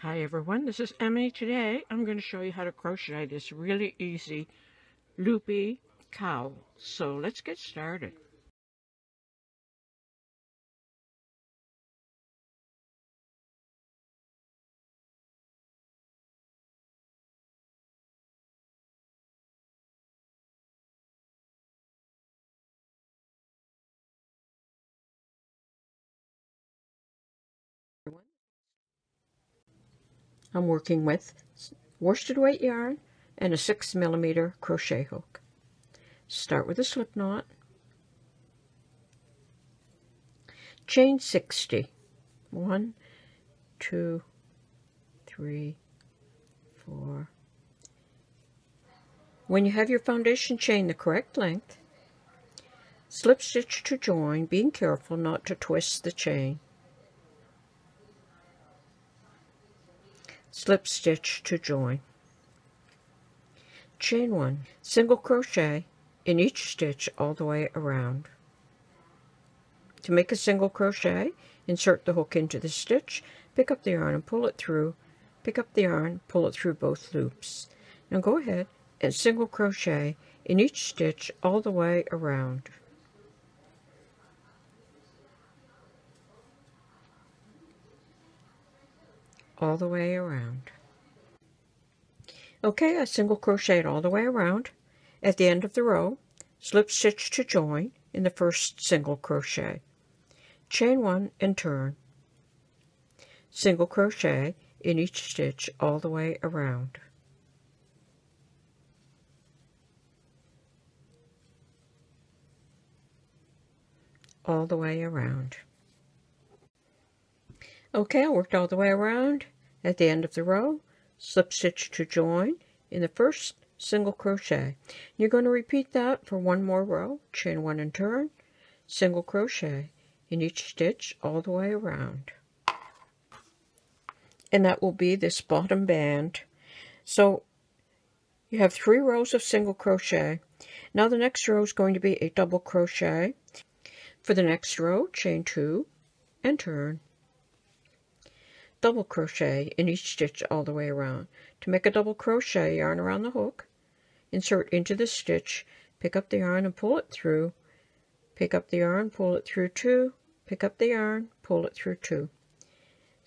Hi everyone, this is Emmy. Today I'm going to show you how to crochet this really easy loopy cowl. So let's get started. I'm working with worsted weight yarn and a 6mm crochet hook. Start with a slip knot, chain 60. 1, 2, 3, 4. When you have your foundation chain the correct length, slip stitch to join, being careful not to twist the chain. Slip stitch to join. Chain 1, single crochet in each stitch all the way around. To make a single crochet, insert the hook into the stitch, pick up the yarn and pull it through, pick up the yarn, pull it through both loops. Now go ahead and single crochet in each stitch all the way around. All the way around. Okay, I single crocheted all the way around. At the end of the row, slip stitch to join in the first single crochet. Chain 1 and turn. Single crochet in each stitch all the way around. All the way around. Okay, I worked all the way around. At the end of the row, slip stitch to join in the first single crochet. You're going to repeat that for one more row. Chain 1 and turn, single crochet in each stitch all the way around. And that will be this bottom band. So you have 3 rows of single crochet. Now the next row is going to be a double crochet. For the next row, chain 2 and turn. Double crochet in each stitch all the way around. To make a double crochet, yarn around the hook, insert into the stitch, pick up the yarn and pull it through, pick up the yarn, pull it through 2, pick up the yarn, pull it through 2.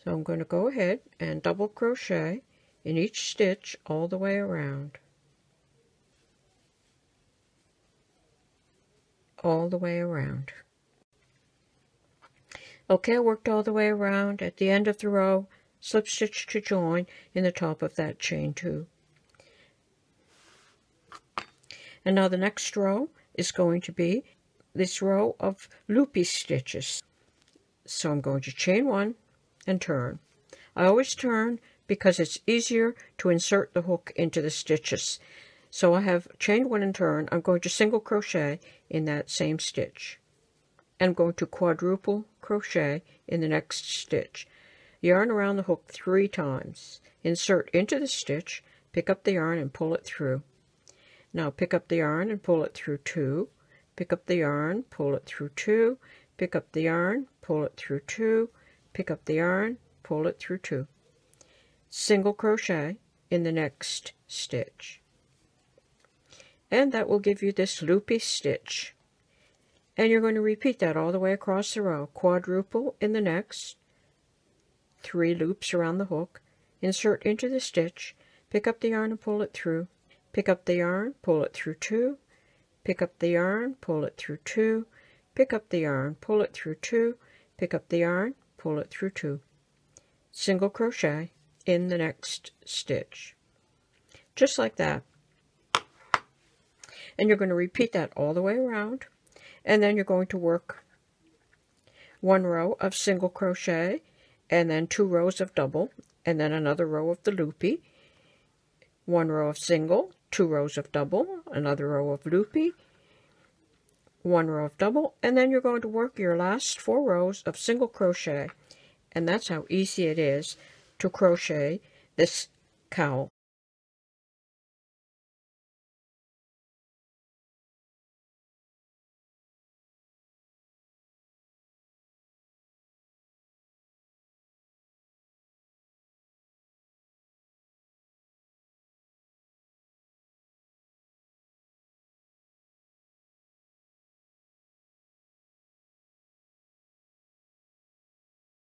So I'm going to go ahead and double crochet in each stitch all the way around. All the way around. Okay, I worked all the way around. At the end of the row, slip stitch to join in the top of that chain 2. And now the next row is going to be this row of loopy stitches. So I'm going to chain 1 and turn. I always turn because it's easier to insert the hook into the stitches. So I have chained 1 and turn. I'm going to single crochet in that same stitch. I'm going to quadruple crochet in the next stitch. Yarn around the hook 3 times. Insert into the stitch, pick up the yarn and pull it through. Now pick up the yarn and pull it through 2. Pick up the yarn, pull it through 2. Pick up the yarn, pull it through 2. Pick up the yarn, pull it through 2. Single crochet in the next stitch. And that will give you this loopy stitch. And you're going to repeat that all the way across the row. Quadruple in the next, 3 loops around the hook, insert into the stitch, pick up the yarn and pull it through, pick up the yarn, pull it through 2, pick up the yarn, pull it through 2, pick up the yarn, pull it through 2, pick up the yarn, pull it through 2. Single crochet in the next stitch. Just like that. And you're going to repeat that all the way around. And then you're going to work 1 row of single crochet, and then 2 rows of double, and then another row of the loopy, 1 row of single, 2 rows of double, another row of loopy, 1 row of double, and then you're going to work your last 4 rows of single crochet. And that's how easy it is to crochet this cowl.